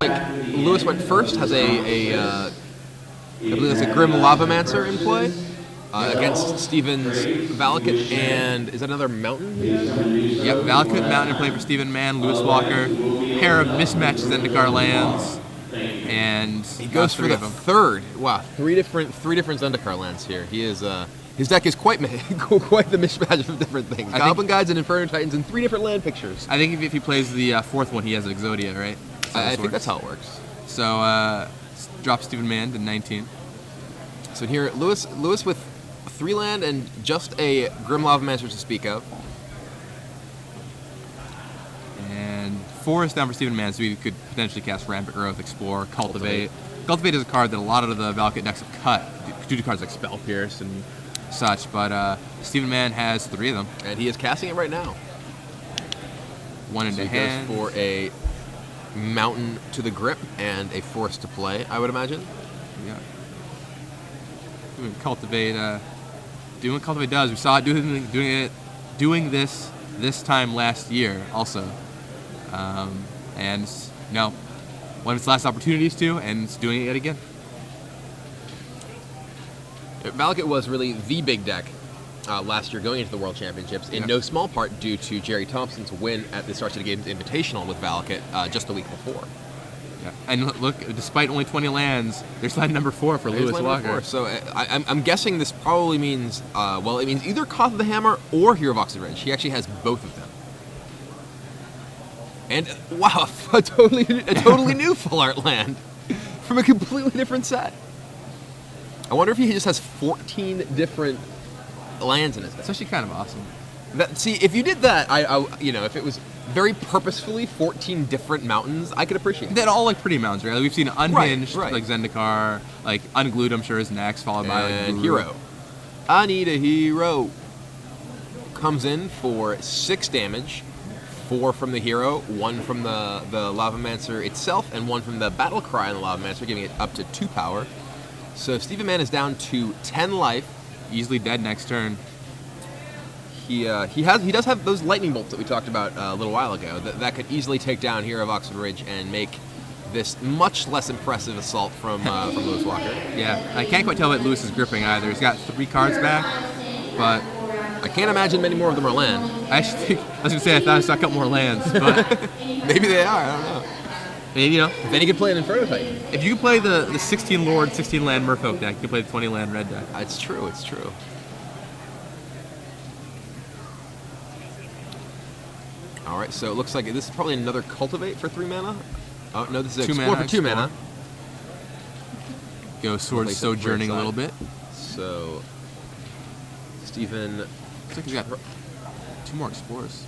like Lewis went first, has I believe there's a Grim Lavamancer in play against Steven's Valakut, and is that another Mountain? Yep, Valakut Mountain in play for Stephen Mann, Lewis Walker, pair of mismatched Zendikar lands, and he goes for the third. Wow, three different Zendikar lands here. He is his deck is quite quite the mismatch of different things. Goblin Guides and Inferno Titans in 3 different land pictures. I think if he plays the fourth one, he has an Exodia, right? I think that's how it works. So drop Stephen Mann to 19. So here, Lewis with 3 land and just a Grim Lavamancer to speak of. And 4 is down for Stephen Mann, so we could potentially cast Rampant Growth, Explore, Cultivate. Cultivate is a card that a lot of the Valakut decks have cut due to cards like Spell Pierce and such, but Stephen Mann has 3 of them. And he is casting it right now. 1 into hand. He goes for a Mountain to the Grip and a Forest to play, I would imagine. Yeah. Cultivate, doing what Cultivate does. We saw it doing this time last year also. And no, one of its last opportunities to, and it's doing it yet again. Valakut was really the big deck last year going into the World Championships, in no small part due to Jerry Thompson's win at the Star City Games Invitational with Valakut just the week before. Yeah. And look, despite only 20 lands, there's land number 4 for Lewis Walker. So I'm guessing this probably means, it means either Koth of the Hammer or Hero of Oxid Ridge. He actually has both of them. And, wow, a totally new full art land from a completely different set. I wonder if he just has 14 different lands in his deck. It's actually kind of awesome. See, if you did that, if it was very purposefully 14 different mountains, I could appreciate it. They're all like pretty mountains, right? Like we've seen Unhinged, right. like Zendikar, like Unglued, I'm sure is next, followed by like Hero. I need a hero. Comes in for 6 damage, 4 from the hero, 1 from the Lavamancer itself, and 1 from the Battle Cry on the Lavamancer, giving it up to 2 power. So Stephen Mann is down to 10 life. Easily dead next turn. He does have those lightning bolts that we talked about a little while ago that could easily take down Hero of Oxford Ridge and make this much less impressive assault from Lewis Walker. Yeah, I can't quite tell what Lewis is gripping either. He's got 3 cards back, but I can't imagine many more of them are land. I was gonna say I thought I saw a couple more lands, but maybe they are. I don't know. Maybe, if any could play an Inferno Titan. If you can play the 16 Lord, 16 land Merfolk deck, you can play the 20 land red deck. It's true. It's true. All right, so it looks like this is probably another Cultivate for 3 mana. Oh no, this is Explore for 2 mana. Go Sword Sojourning a little bit. So Stephen, looks like he's got 2 more Explorers.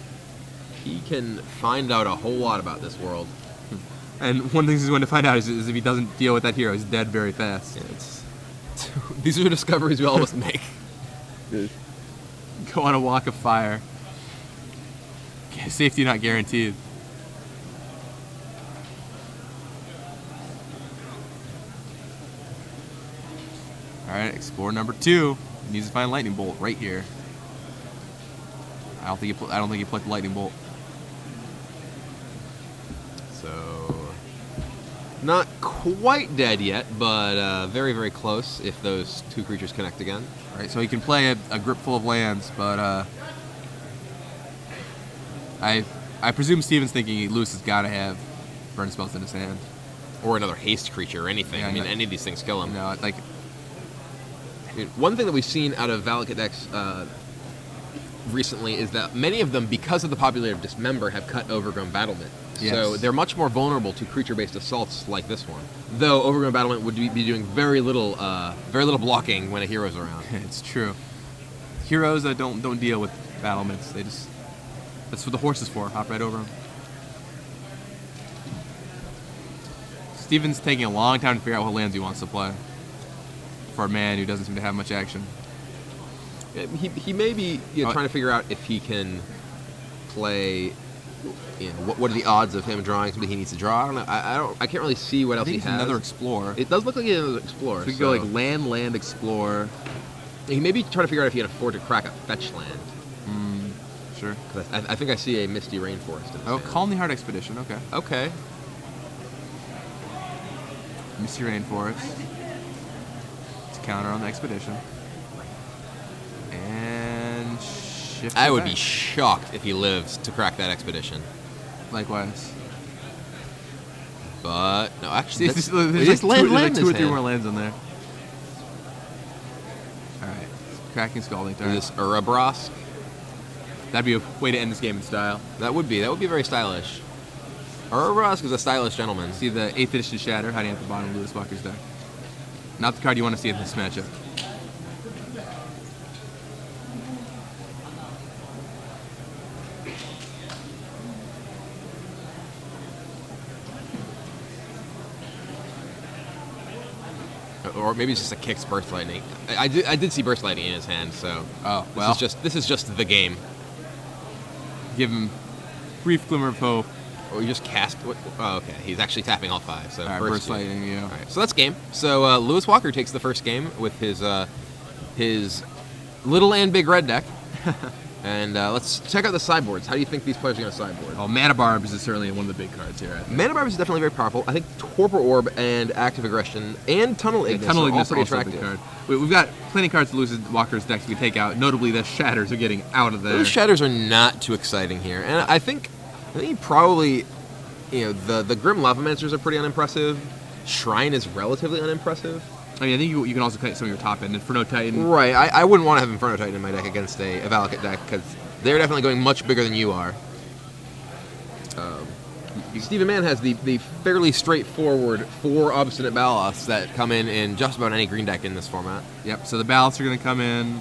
He can find out a whole lot about this world. And one thing he's going to find out is if he doesn't deal with that hero, he's dead very fast. Yeah, these are the discoveries we all must make. Go on a walk of fire. Safety not guaranteed. All right, Explore number 2. He needs to find Lightning Bolt right here. I don't think he put the Lightning Bolt. So not quite dead yet, but very, very close if those 2 creatures connect again. All right, so he can play a grip full of lands, but I presume Steven's thinking Lewis has got to have burn spells in his hand. Or another haste creature or anything. Yeah, I mean, any of these things kill him. No, like... One thing that we've seen out of Valakut decks recently is that many of them, because of the popularity of Dismember, have cut Overgrown Battlement. Yes. So they're much more vulnerable to creature-based assaults like this one. Though Overgrown Battlement would be doing very little blocking when a hero's around. It's true. Heroes that don't deal with battlements, that's what the horse is for. Hop right over them. Steven's taking a long time to figure out what lands he wants to play. For a man who doesn't seem to have much action. He may be trying to figure out if he can play. What are the odds of him drawing something he needs to draw? I don't know. I can't really see what else he has. Another Explorer. It does look like he has another Explorer. So we could go like land, Explorer. He may be trying to figure out if he can afford to crack a fetch land. Sure. I think I see a Misty Rainforest. Colony Heart Expedition. Okay. Okay. Misty Rainforest to counter on the Expedition. And shift I it would back. be shocked if he lives to crack that Expedition. Likewise. But no, actually, There's just like two or this three more lands in there. All right, cracking Scalding Tarn. This Urabrosk. That'd be a way to end this game in style. That would be very stylish. Urabrosk is a stylish gentleman. See the 8th edition Shatter hiding at the bottom of Lewis Walker's deck. Not the card you want to see in this matchup. Or maybe it's just a Kicks Burst Lightning. I did see Burst Lightning in his hand, so Oh, well. this is just the game. Give him brief glimmer of hope. Or you just cast. Oh, okay. He's actually tapping all 5. So All right, burst Burst Lightning, yeah. All right, so that's game. So Lewis Walker takes the first game with his little and big red deck. And let's check out the sideboards. How do you think these players are going to sideboard? Well, Mana Barbs is certainly one of the big cards here. I think. Mana Barb is definitely very powerful. I think Torpor Orb and Active Aggression and Tunnel Ignis Tunnel are all Ignis pretty also a attractive. big card. We've got plenty of cards to lose Walker's decks we take out. Notably, the Shatters are getting out of there. Those Shatters are not too exciting here. And I think probably, the Grim Lavamancers are pretty unimpressive. Shrine is relatively unimpressive. I mean, I think you can also cut some of your top end. Inferno Titan. Right. I wouldn't want to have Inferno Titan in my deck against a Valakut deck because they're definitely going much bigger than you are. Stephen Mann has the fairly straightforward 4 Obstinate Ballasts that come in just about any green deck in this format. Yep, so the ballasts are going to come in.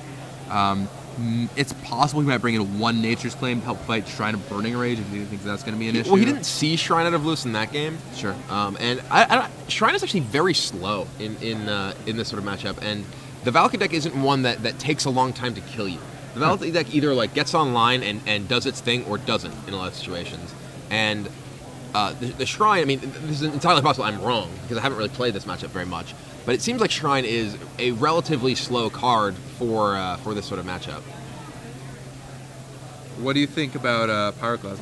It's possible he might bring in 1 Nature's Claim to help fight Shrine of Burning Rage if he thinks that's going to be an issue. Well, he didn't see Shrine out of Loose in that game. Sure. And Shrine is actually very slow in this sort of matchup, and the Valakut deck isn't one that takes a long time to kill you. The Valakut deck either gets online and does its thing or doesn't in a lot of situations. And the Shrine, I mean, this is entirely possible I'm wrong because I haven't really played this matchup very much, but it seems like Shrine is a relatively slow card for this sort of matchup. What do you think about Pyroclasm?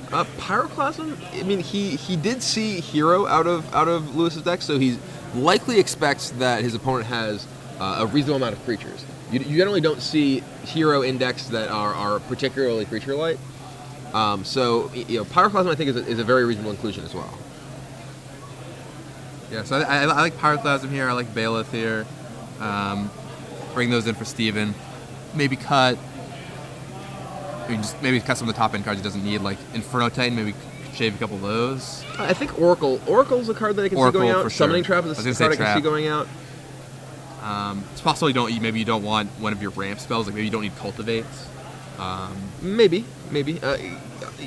Pyroclasm, I mean, he did see Hero out of Lewis's deck, so he likely expects that his opponent has a reasonable amount of creatures. You generally don't see Hero in decks that are particularly creature-light. So Pyroclasm I think is a very reasonable inclusion as well. Yeah, so I like Pyroclasm here. I like Bailiff here. Bring those in for Steven. Maybe cut. Maybe cut some of the top end cards he doesn't need, like Inferno Titan. Maybe shave a couple of those. I think Oracle's a card that I can see going out. For sure. Summoning Trap is a card I can see going out. It's possible maybe you don't want one of your ramp spells. Like maybe you don't need Cultivates. Maybe. But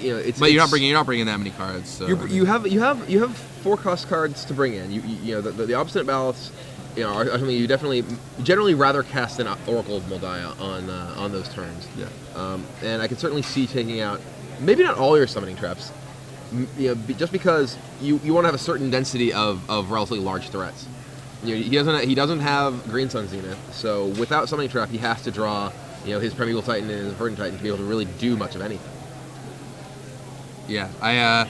you're not bringing that many cards. So you have 4 cost cards to bring in. The Obstinate Ballasts, are something you generally rather cast than Oracle of Moldiah on those turns. Yeah. And I can certainly see taking out maybe not all your Summoning Traps. Just because you want to have a certain density of relatively large threats. He doesn't have Green Sun Zenith, so without Summoning Trap, he has to draw his Primeval Titan and his Verdant Titan to be able to really do much of anything. Yeah,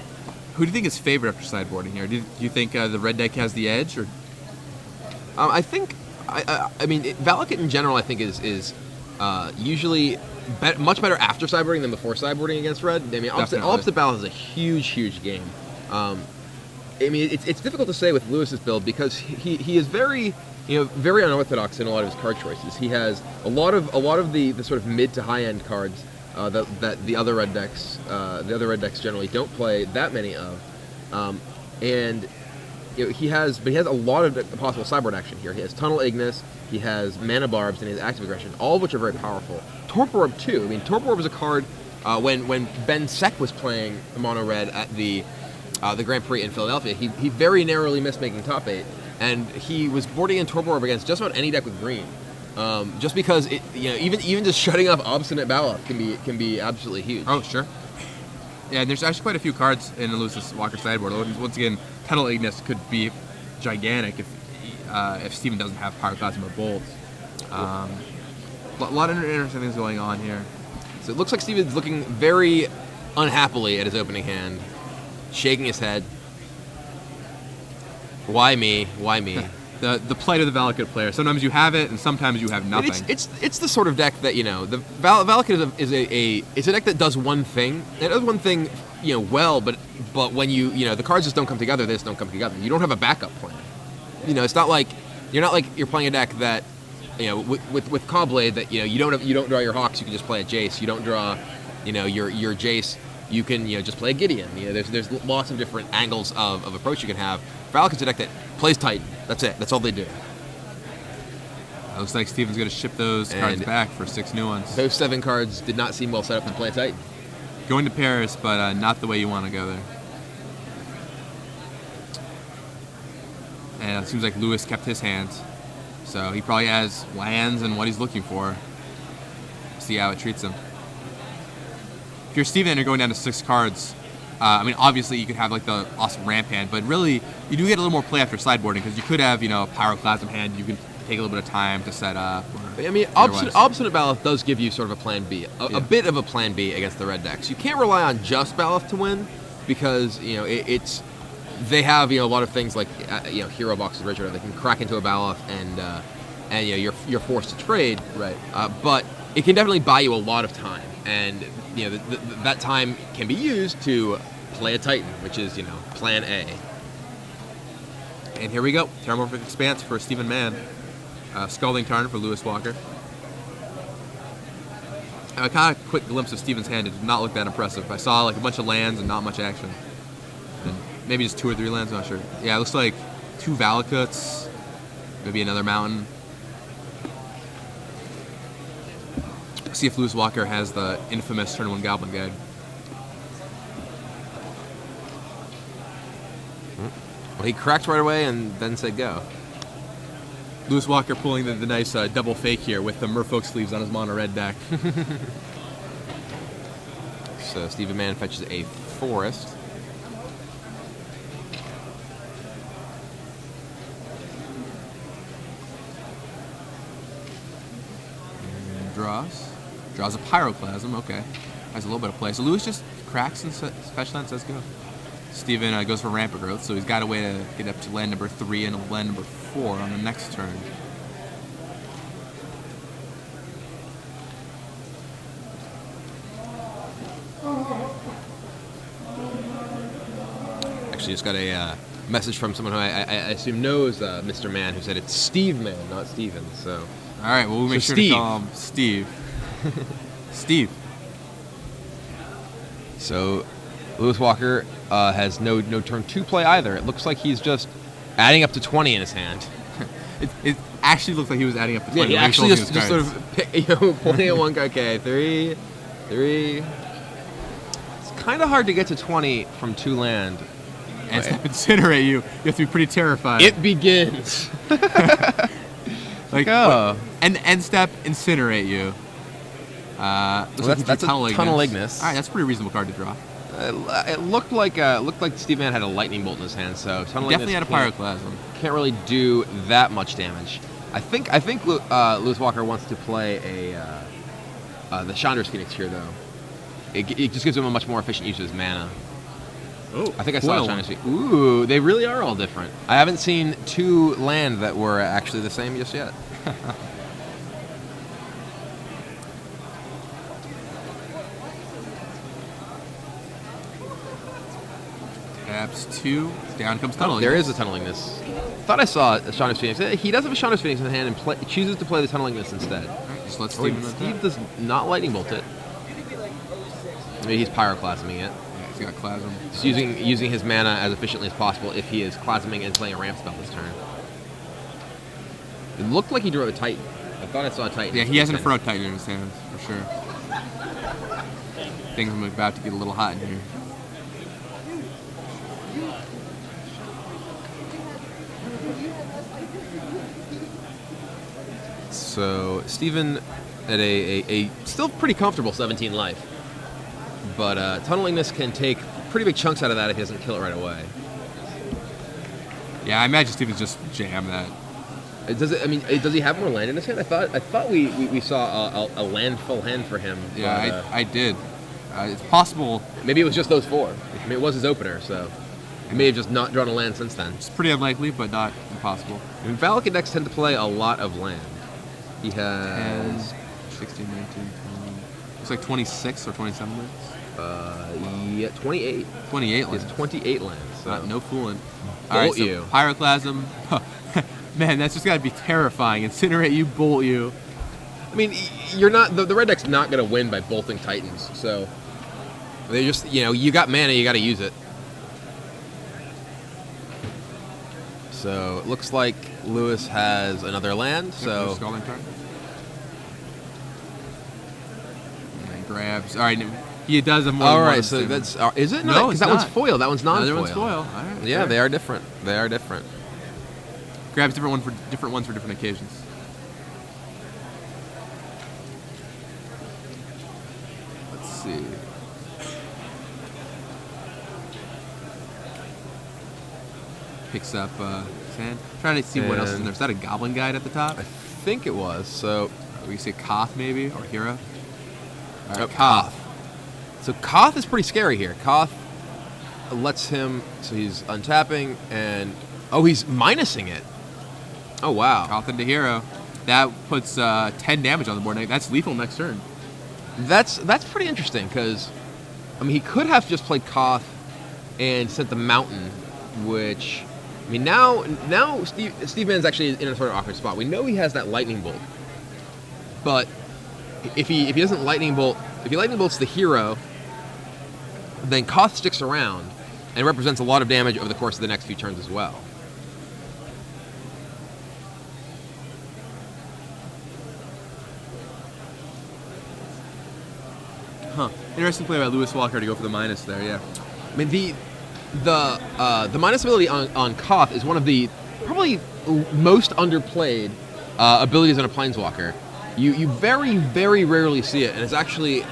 who do you think is favored after sideboarding here? Do you think the red deck has the edge, or? I think, Valakut in general, I think is usually much better after sideboarding than before sideboarding against red. I mean, Opposite Ballast is a huge game. It's difficult to say with Lewis's build because he is very unorthodox in a lot of his card choices. He has a lot of the sort of mid to high end cards that the other red decks generally don't play that many of, and he has a lot of possible sideboard action here. He has Tunnel Ignis, he has Mana Barbs, and he has Active Aggression, all of which are very powerful. Torpor Orb too. I mean, Torpor Orb is a card when Ben Sek was playing mono red at the Grand Prix in Philadelphia, he very narrowly missed making top 8, and he was boarding in Torpor Orb against just about any deck with green. Just because even just shutting up Obstinate Ballast can be absolutely huge. Oh, sure. Yeah, and there's actually quite a few cards in Lewis's Walker sideboard. Once again, Tunnel Ignis could be gigantic if Steven doesn't have Pyroclasm or Bolts. A lot of interesting things going on here. So it looks like Steven's looking very unhappily at his opening hand, shaking his head. Why me? Why me? The plight of the Valakut player. Sometimes you have it, and sometimes you have nothing. It's the sort of deck that, the Valakut is a deck that does one thing. It does one thing, well, but when the cards just don't come together, they just don't come together. You don't have a backup plan. It's not like you're playing a deck that, with Caw-Blade that you don't draw your Hawks, you can just play a Jace. You don't draw, your Jace. You can just play a Gideon. There's lots of different angles of approach you can have. Valakut's a deck that plays Titan. That's it. That's all they do. It looks like Steven's going to ship those cards back for 6 new ones. Those 7 cards did not seem well set up to play Titan. Going to Paris, but not the way you want to go there. And it seems like Lewis kept his hands. So he probably has lands and what he's looking for. See how it treats him. If you're Steven and you're going down to 6 cards, obviously you could have like the awesome ramp hand, but really you do get a little more play after sideboarding because you could have, a Pyroclasm hand. You can take a little bit of time to set up. Obstinate Baloth does give you sort of a plan B, a bit of a plan B against the red decks. You can't rely on just Baloth to win because they have a lot of things like hero boxes, Richard. They can crack into a Baloth and you're forced to trade. Right. But it can definitely buy you a lot of time, and that time can be used to play a Titan, which is plan A. And here we go. Terramorphic Expanse for Stephen Mann. Scalding Tarn for Lewis Walker. I caught a quick glimpse of Steven's hand. It did not look that impressive. I saw like a bunch of lands and not much action. And maybe just 2 or 3 lands, I'm not sure. Yeah, it looks like 2 Valakuts, maybe another mountain. See if Lewis Walker has the infamous Turn 1 Goblin Guide. Well, he cracked right away and then said go. Lewis Walker pulling the nice double fake here with the Merfolk sleeves on his mono red deck. So Stephen Mann fetches a forest. And draws a Pyroclasm. Okay, has a little bit of play. So Lewis just cracks and special land says go. Steven goes for Rampant Growth, so he's got a way to get up to land number 3 and land number 4 on the next turn. Actually, just got a message from someone who I assume knows Mr. Mann, who said it's Steve Mann, not Steven. So, all right, well, we'll make sure to call him Steve. Steve. So, Lewis Walker has no turn 2 play either. It looks like he's just adding up to 20 in his hand. It actually looks like he was adding up to 20. Yeah, he actually just sort of pointing at one guy. Okay, 3. It's kind of hard to get to 20 from 2 land. And to incinerate you have to be pretty terrified. It begins. Like, oh. And end step, incinerate you. That's a Tunnel Ignis. All right, that's a pretty reasonable card to draw. It looked like Steve Mann had a lightning bolt in his hand, so Tunnel definitely had a Pyroclasm. Can't really do that much damage. I think Lewis Walker wants to play the Chandra's Phoenix here, though. It just gives him a much more efficient use of his mana. Oh, I think I saw Chandra's Phoenix. Ooh, they really are all different. I haven't seen 2 land that were actually the same just yet. Taps 2, down comes Tunnel Ignis. There is a Tunnel Ignis. Thought I saw a Chandra's Phoenix. He does have a Chandra's Phoenix in hand and chooses to play the Tunnel Ignis instead. Right, just let Steve does not lightning bolt it. Maybe he's pyroclasming it. Yeah, he's got Clasm. Just using his mana as efficiently as possible if he is clasming and playing a ramp spell this turn. It looked like he drew a Titan. I thought I saw a Titan. Yeah, he has an Inferno Titan in his hands, for sure. Things are about to get a little hot in here. So Steven at a still pretty comfortable 17 life. But Tunnel Ignis can take pretty big chunks out of that if he doesn't kill it right away. Yeah, I imagine Steven's just jam that. Does he have more land in his hand? I thought we saw a landful hand for him. Yeah, but, I did. It's possible. Maybe it was just those 4. I mean, it was his opener, so. He may have just not drawn a land since then. It's pretty unlikely, but not impossible. I mean, Valakut decks tend to play a lot of land. He 10, has 16, 19, 20. Looks like 26 or 27 lands. yeah, 28. 28 He lands. has 28 lands. So. No fooling. Bolt All right, so you. Pyroclasm. Man, that's just got to be terrifying. Incinerate you, bolt you. I mean, you're not the red deck's not going to win by bolting Titans. So they just you got mana, you got to use it. So it looks like Lewis has another land. So Scalding card. And then grabs. All right, he does have more. all than one right, so of them. that's is it? No, because it's that one's not. foil. That one's non-foil. Another one's foil. All right, Yeah, fair. they are different. They are different. Grabs different ones for different occasions. Let's see. Picks up sand. Trying to see what else is in there. Is that a goblin guide at the top? I think it was. So We say Koth maybe or Hero. All right, Koth. So Koth is pretty scary here. Koth lets him. So he's untapping and he's minusing it. Oh wow. Koth into Hero. That puts 10 damage on the board. That's lethal next turn. That's pretty interesting because, I mean, he could have just played Koth and sent the Mountain, which, I mean, now Steve Mann's actually in a sort of awkward spot. We know he has that Lightning Bolt, but if he doesn't Lightning Bolt, if he Lightning Bolts the Hero, then Koth sticks around and represents a lot of damage over the course of the next few turns as well. Huh. Interesting play by Lewis Walker to go for the minus there, yeah. I mean, the minus ability on Koth is one of the probably most underplayed abilities on a Planeswalker. You very, very rarely see it, and it's actually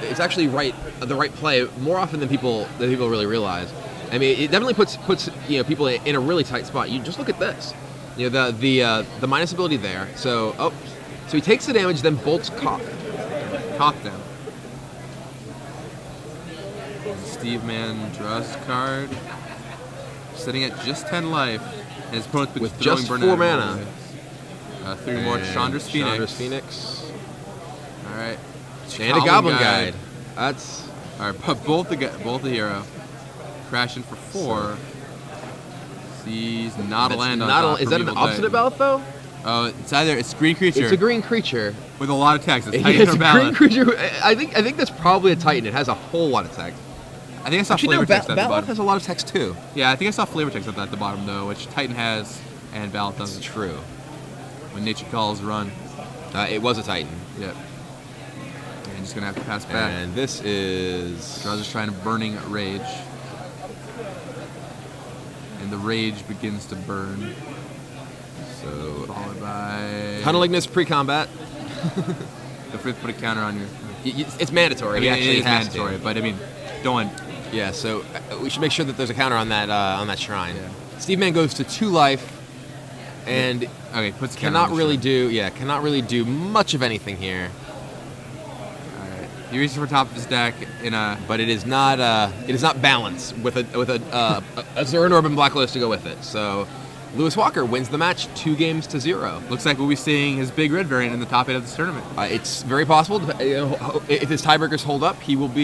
the right play more often than people really realize. I mean, it definitely puts people in a really tight spot. You just look at this, the minus ability there. So he takes the damage, then bolts Koth down. Steve Mann draws a card, sitting at just 10 life, and his opponent's been With throwing just burn 4 at him mana. always. 3 more Chandra's Phoenix. Chandra's Phoenix. All right. And a Goblin Guide. That's all right. But both the hero. Crashing for 4. Sees not a land on top. Is that an obstinate ballot though? Oh, it's green creature. It's a green creature. With a lot of text. It's It's Titan or a Ballad. green creature. I think that's probably a Titan. It has a whole lot of text. I think I saw Actually, flavor no, text at the Ballot bottom. has a lot of text too. Yeah, I think I saw flavor text at the bottom though, which Titan has and Ballot That's doesn't. true. When nature calls, run. It was a Titan. Yep. And just gonna have to pass back. And this is Draws is trying to burning rage. And the rage begins to burn. so Followed by Tunnel Ignis pre-combat. Feel free to put a counter on your. It's mandatory. I He mean, actually it is has mandatory, to. but I mean, don't. Yeah. So we should make sure that there's a counter on that shrine. Yeah. Steve Mann goes to 2 life, and Okay, puts a counter cannot on the really shrine. cannot really do much of anything here. All right. He reaches for top of his deck in a. But it is not balanced with a Zuran Orb Blacklist to go with it. So Lewis Walker wins the match 2-0. Looks like we'll be seeing his big red variant in the top 8 of this tournament. It's very possible if his tiebreakers hold up, he will be